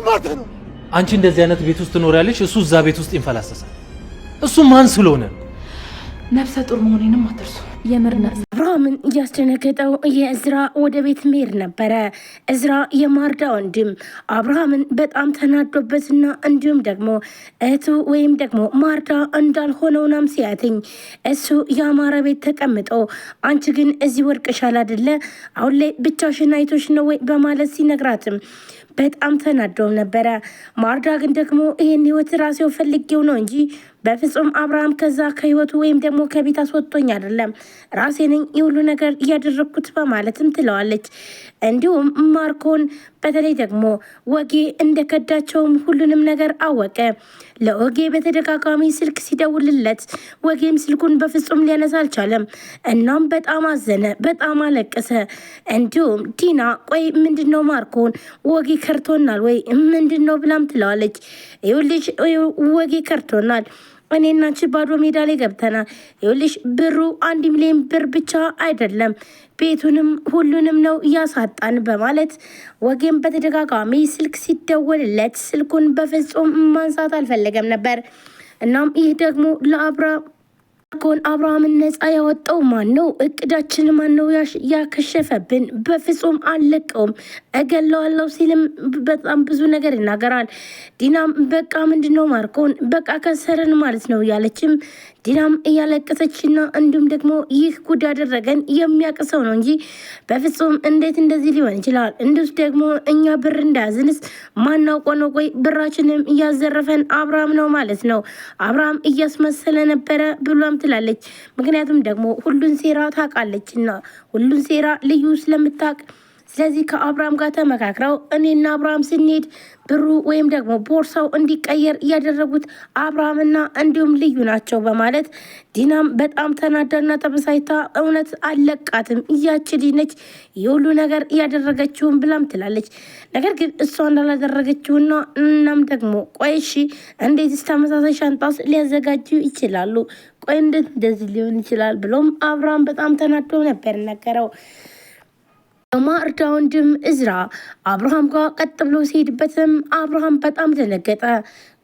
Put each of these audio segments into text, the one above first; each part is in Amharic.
ማለት ነው? አንቺ እንደዚህ አይነት ቤት ውስጥ ትኖሪያለሽ፣ እሱ እዛ ቤት ውስጥ ይንፈላሰሳል። እሱ ማን ስለሆነ? ነፍሰ ጡር መሆኔንም አትርሱ። የምር ነፍሰ አብርሃምን እያስደነገጠው የእዝራ ወደ ቤት መሄድ ነበረ። እዝራ የማርዳ ወንድም አብርሃምን በጣም ተናዶበትና እንዲሁም ደግሞ እህቱ ወይም ደግሞ ማርዳ እንዳልሆነውናም ሲያትኝ እሱ የአማረ ቤት ተቀምጦ አንቺ ግን እዚህ ወድቀሻል አይደለ? አሁን ላይ ብቻሽን አይቶሽ ነው ወይ በማለት ሲነግራትም በጣም ተናደው ነበረ። ማርዳ ግን ደግሞ ይሄን ህይወት ራሴው ፈልጌው ነው እንጂ በፍጹም አብርሃም ከዛ ከህይወቱ ወይም ደግሞ ከቤት አስወጥቶኝ አይደለም፣ ራሴ ነኝ የሁሉ ነገር እያደረግኩት በማለትም ትለዋለች። እንዲሁም ማርኮን በተለይ ደግሞ ወጌ እንደከዳቸውም ሁሉንም ነገር አወቀ። ለወጌ በተደጋጋሚ ስልክ ሲደውልለት ወጌም ስልኩን በፍጹም ሊያነሳ አልቻለም። እናም በጣም አዘነ፣ በጣም አለቀሰ። እንዲሁም ዲና ቆይ ምንድነው ማርኮን ወጌ ከርቶናል ወይ ምንድነው ብላም ትለዋለች። ይኸውልሽ ወጌ ከርቶናል፣ እኔና አንቺ ባዶ ሜዳ ላይ ገብተናል። ይኸውልሽ ብሩ 1 ሚሊዮን ብር ብቻ አይደለም ቤቱንም ሁሉንም ነው እያሳጣን በማለት ወጌም በተደጋጋሚ ስልክ ሲደወልለት ስልኩን በፍጹም ማንሳት አልፈለገም ነበር። እናም ይህ ደግሞ አብርሃምን ነፃ ያወጣው ማን ነው? እቅዳችን ማን ነው ያከሸፈብን? በፍጹም አልለቀውም፣ እገለዋለሁ ሲልም በጣም ብዙ ነገር ይናገራል። ዲናም በቃ ምንድነው ማርኮን በቃ ከሰረን ማለት ነው ያለችም ዲናም እያለቀሰችና እንዲሁም ደግሞ ይህ ጉድ ያደረገን የሚያቅሰው ነው እንጂ በፍጹም እንዴት እንደዚህ ሊሆን ይችላል? እንዲሁስ ደግሞ እኛ ብር እንዳያዝንስ ማናውቆ ነው? ቆይ ብራችንም እያዘረፈን አብርሃም ነው ማለት ነው፣ አብርሃም እያስመሰለ ነበረ ብሏም ትላለች። ምክንያቱም ደግሞ ሁሉን ሴራ ታውቃለችና ሁሉን ሴራ ልዩ ስለምታውቅ ስለዚህ ከአብርሃም ጋር ተመካክረው እኔና አብርሃም ስንሄድ ብሩ ወይም ደግሞ ቦርሳው እንዲቀየር እያደረጉት አብርሃምና እንዲሁም ልዩ ናቸው በማለት ዲናም በጣም ተናዳና ተበሳይታ እውነት አለቃትም እያች ልጅ ነች የሁሉ ነገር እያደረገችውን ብላም ትላለች። ነገር ግን እሷ እንዳላደረገችውና እናም ደግሞ ቆይ እሺ እንዴት ተመሳሳይ ሻንጣስ ሊያዘጋጁ ይችላሉ? ቆይ እንዴት እንደዚህ ሊሆን ይችላል ብሎም አብርሃም በጣም ተናዶ ነበር ነገረው። ማርዳ ወንድም እዝራ አብርሃም ጋር ቀጥ ብሎ ሲሄድበትም አብርሃም በጣም ደነገጠ።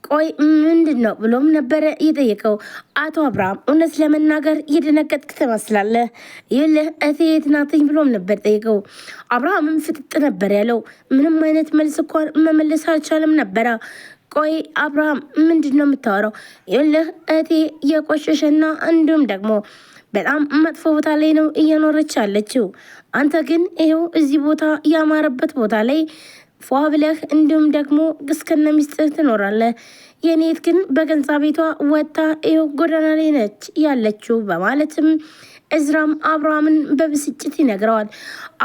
ቆይ ምንድን ነው ብሎም ነበረ የጠየቀው። አቶ አብርሃም እውነት ለመናገር የደነገጥክ ትመስላለህ፣ ይልህ እቴት ናትኝ ብሎም ነበር ጠየቀው። አብርሃምም ፍጥጥ ነበር ያለው፣ ምንም አይነት መልስ እንኳን መመለስ አልቻለም ነበረ። ቆይ አብርሃም ምንድን ነው የምታወራው? ይልህ እቴ የቆሸሸና እንዲሁም ደግሞ በጣም መጥፎ ቦታ ላይ ነው እየኖረች ያለችው። አንተ ግን ይኸው እዚህ ቦታ ያማረበት ቦታ ላይ ፏ ብለህ እንዲሁም ደግሞ እስከነ ሚስትህ ትኖራለህ። የኔት ግን በገንዛ ቤቷ ወጥታ ይኸው ጎዳና ላይ ነች ያለችው በማለትም እዝራም አብርሃምን በብስጭት ይነግረዋል።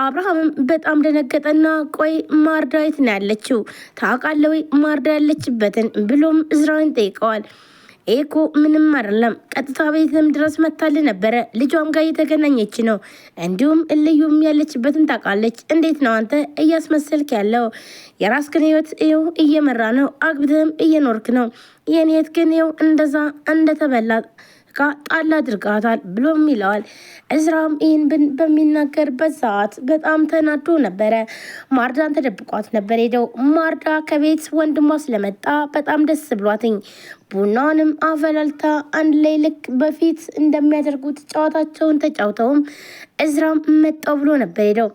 አብርሃምም በጣም ደነገጠና ቆይ ማርዳ የት ነው ያለችው? ታውቃለህ ወይ ማርዳ ያለችበትን ብሎም እዝራን ጠይቀዋል። ኤኮ ምንም አይደለም፣ ቀጥታ ቤትም ድረስ መታል ነበረ። ልጇም ጋር እየተገናኘች ነው። እንዲሁም ልዩም ያለችበትን ታውቃለች። እንዴት ነው አንተ እያስመሰልክ ያለው? የራስህን ህይወት ይኸው እየመራ ነው፣ አግብተህም እየኖርክ ነው። የኔ ህይወት ግን ይኸው እንደዛ እንደተበላ ጣል አድርጋታል ብሎም ይለዋል። እዝራም ይህን በሚናገርበት ሰዓት በጣም ተናዶ ነበረ። ማርዳን ተደብቋት ነበር ሄደው። ማርዳ ከቤት ወንድሟ ስለመጣ በጣም ደስ ብሏትኝ ቡናውንም አፈላልታ አንድ ላይ ልክ በፊት እንደሚያደርጉት ጨዋታቸውን ተጫውተውም እዝራም መጣው ብሎ ነበር ሄደው።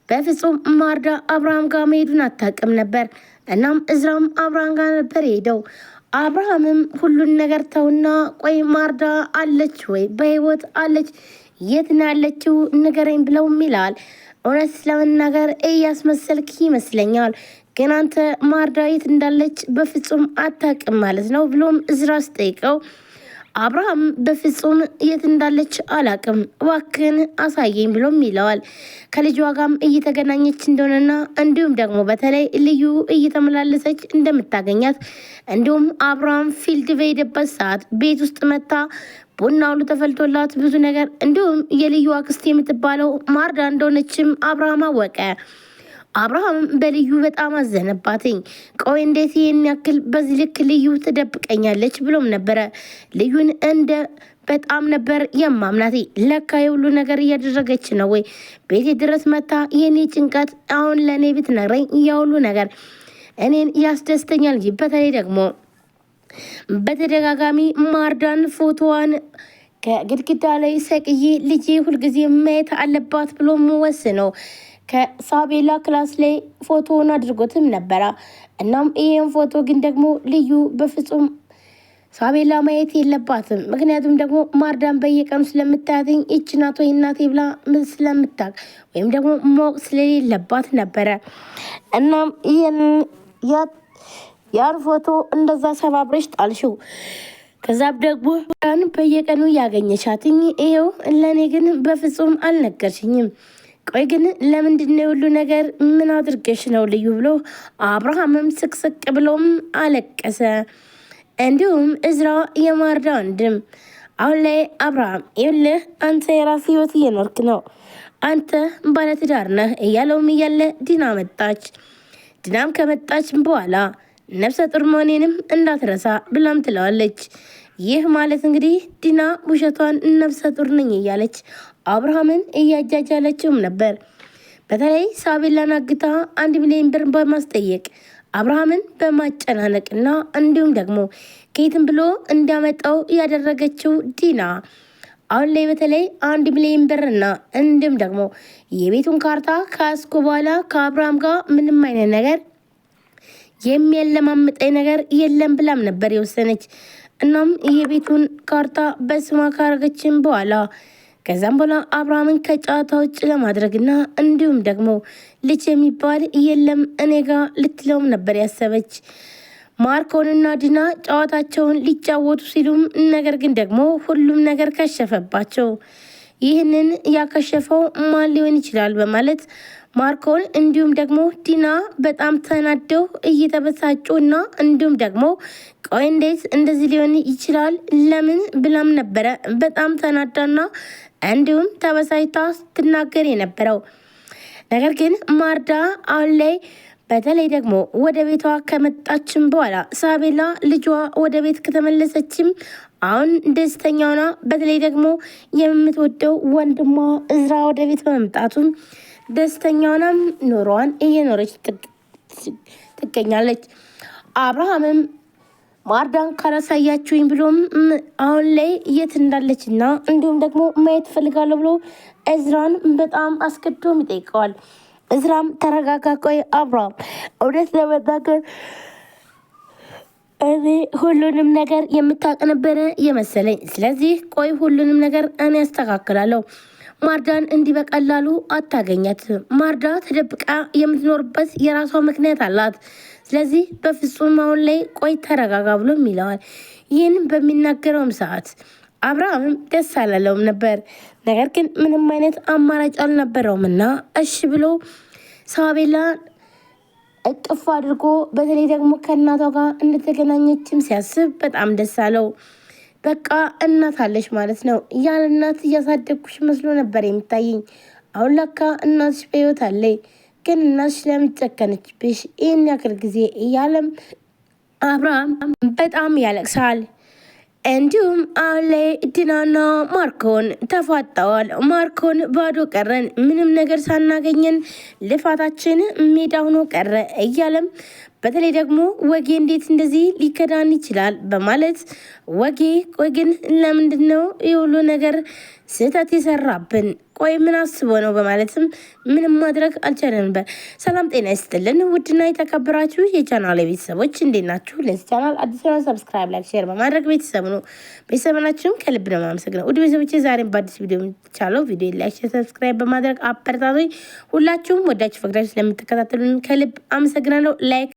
በፍጹም ማርዳ አብርሃም ጋር መሄዱን አታውቅም ነበር። እናም እዝራም አብርሃም ጋር ነበር ሄደው። አብርሃምም ሁሉን ነገር ተውና ቆይ ማርዳ አለች ወይ? በህይወት አለች? የት ነው ያለችው? ንገረኝ ብለውም ይላል። እውነት ለመናገር እያስመሰልክ ይመስለኛል፣ ግን አንተ ማርዳ የት እንዳለች በፍጹም አታውቅም ማለት ነው ብሎም እዝራ ስጠይቀው አብርሃም በፍጹም የት እንዳለች አላቅም፣ እባክህን አሳየኝ ብሎም ይለዋል። ከልጇ ጋርም እየተገናኘች እንደሆነና እንዲሁም ደግሞ በተለይ ልዩ እየተመላለሰች እንደምታገኛት እንዲሁም አብርሃም ፊልድ በሄደበት ሰዓት ቤት ውስጥ መታ ቡና ሁሉ ተፈልቶላት ብዙ ነገር እንዲሁም የልዩ አክስት የምትባለው ማርዳ እንደሆነችም አብርሃም አወቀ። አብርሃም በልዩ በጣም አዘነባትኝ። ቆይ እንዴት ይህን ያክል በዚህ ልክ ልዩ ትደብቀኛለች ብሎም ነበረ። ልዩን እንደ በጣም ነበር የማምናት። ለካ የሁሉ ነገር እያደረገች ነው ወይ? ቤቴ ድረስ መታ የኔ ጭንቀት አሁን ለእኔ ብትነግረኝ የሁሉ ነገር እኔን ያስደስተኛል። በተለይ ደግሞ በተደጋጋሚ ማርዳን ፎቶዋን ከግድግዳ ላይ ሰቅዬ ልጄ ሁልጊዜ ማየት አለባት ብሎ ወስነው ከሳቤላ ክላስ ላይ ፎቶውን አድርጎትም ነበረ። እናም ይሄን ፎቶ ግን ደግሞ ልዩ በፍጹም ሳቤላ ማየት የለባትም። ምክንያቱም ደግሞ ማርዳን በየቀኑ ስለምታያትኝ ይች ናት ወይ እናቴ ብላ ስለምታቅ ወይም ደግሞ ማወቅ ስለሌለባት ነበረ። እናም ያን ፎቶ እንደዛ ሰባብረሽ ጣልሽው። ከዛም ደግሞ በየቀኑ ያገኘሻትኝ ይኸው፣ ለእኔ ግን በፍጹም አልነገርሽኝም። ቆይ ግን ለምንድን ሁሉ ነገር ምን አድርገሽ ነው ልዩ ብሎ አብርሃምም ስቅስቅ ብሎም አለቀሰ። እንዲሁም እዝራ የማርዳ ወንድም አሁን ላይ አብርሃም ይኸውልህ አንተ የራስ ህይወት እየኖርክ ነው፣ አንተ ባለትዳር ነህ እያለውም እያለ ዲና መጣች። ዲናም ከመጣች በኋላ ነፍሰ ጡር መሆኔንም እንዳትረሳ ብላም ትለዋለች። ይህ ማለት እንግዲህ ዲና ውሸቷን ነፍሰ ጡር ነኝ እያለች አብርሃምን እያጃጃለችውም ነበር። በተለይ ሳቤላን አግታ 1 ሚሊዮን ብር በማስጠየቅ አብርሃምን በማጨናነቅና እንዲሁም ደግሞ ከየትም ብሎ እንዲያመጣው ያደረገችው ዲና አሁን ላይ በተለይ 1 ሚሊዮን ብርና እንዲሁም ደግሞ የቤቱን ካርታ ካስኩ በኋላ ከአብርሃም ጋር ምንም አይነት ነገር የሚያለማምጠኝ ነገር የለም ብላም ነበር የወሰነች። እናም የቤቱን ካርታ በስሟ ካረገችን በኋላ ከዛም በኋላ አብርሃምን ከጨዋታ ውጭ ለማድረግና እንዲሁም ደግሞ ልጅ የሚባል የለም እኔ ጋ ልትለውም ነበር ያሰበች። ማርኮንና ዲና ጨዋታቸውን ሊጫወቱ ሲሉም ነገር ግን ደግሞ ሁሉም ነገር ከሸፈባቸው። ይህንን ያከሸፈው ማን ሊሆን ይችላል በማለት ማርኮን እንዲሁም ደግሞ ዲና በጣም ተናደው እየተበሳጩ እና እንዲሁም ደግሞ ቆይ እንዴት እንደዚህ ሊሆን ይችላል ለምን ብላም ነበረ በጣም ተናዳና እንዲሁም ተበሳጭታ ስትናገር የነበረው። ነገር ግን ማርዳ አሁን ላይ በተለይ ደግሞ ወደ ቤቷ ከመጣችም በኋላ ሳቤላ ልጇ ወደ ቤት ከተመለሰችም አሁን ደስተኛ ሆና በተለይ ደግሞ የምትወደው ወንድሟ እዝራ ወደ ቤት በመምጣቱም ደስተኛ ሆናም ኑሯን እየኖረች ትገኛለች። አብርሃምም ማርዳን ካላሳያችሁኝ ብሎም አሁን ላይ የት እንዳለችና እንዲሁም ደግሞ ማየት ፈልጋለሁ ብሎ እዝራን በጣም አስገድዶም ይጠይቀዋል። እዝራም ተረጋጋ፣ ቆይ አብርሃም እውነት ለመናገር እኔ ሁሉንም ነገር የምታውቅ ነበረ የመሰለኝ። ስለዚህ ቆይ ሁሉንም ነገር እኔ ያስተካክላለሁ። ማርዳን እንዲህ በቀላሉ አታገኛት። ማርዳ ተደብቃ የምትኖርበት የራሷ ምክንያት አላት። ስለዚህ በፍጹም አሁን ላይ ቆይ ተረጋጋ ብሎም ይለዋል። ይህን በሚናገረውም ሰዓት አብርሃምም ደስ አላለውም ነበር። ነገር ግን ምንም አይነት አማራጭ አልነበረውም እና እሺ ብሎ ሳቤላን እቅፍ አድርጎ በተለይ ደግሞ ከእናቷ ጋር እንደተገናኘችም ሲያስብ በጣም ደስ አለው። በቃ እናት አለሽ ማለት ነው። ያለ እናት እያሳደግኩሽ መስሎ ነበር የሚታየኝ። አሁን ለካ እናትሽ በሕይወት አለኝ። ግን እናትሽ ለምን ጨከነችብሽ ይህን ያክል ጊዜ እያለም አብርሃም በጣም ያለቅሳል። እንዲሁም አሁን ላይ ዲናና ማርኮን ተፋጠዋል። ማርኮን ባዶ ቀረን፣ ምንም ነገር ሳናገኘን ልፋታችን ሜዳ ሆኖ ቀረ እያለም በተለይ ደግሞ ወጌ እንዴት እንደዚህ ሊከዳን ይችላል በማለት ወጌ ቆይ ግን ለምንድን ነው የሁሉ ነገር ስህተት የሰራብን? ቆይ ምን አስቦ ነው በማለትም ምንም ማድረግ አልቻለም ነበር። ሰላም ጤና ይስጥልን ውድና የተከበራችሁ የቻናል ቤተሰቦች እንዴት ናችሁ? ለዚህ ቻናል አዲስ ሆነ ሰብስክራይብ፣ ላይክ፣ ሼር በማድረግ ቤተሰብ ነው። ቤተሰብናችሁም ከልብ ነው የማመሰግነው። ውድ ቤተሰቦቼ ዛሬም በአዲስ ቪዲዮ ቻለው ቪዲዮ ላይክ፣ ሼር፣ ሰብስክራይብ በማድረግ አበረታቶኝ ሁላችሁም ወዳችሁ ፈቅዳችሁ ስለምትከታተሉን ከልብ አመሰግናለሁ። ላይክ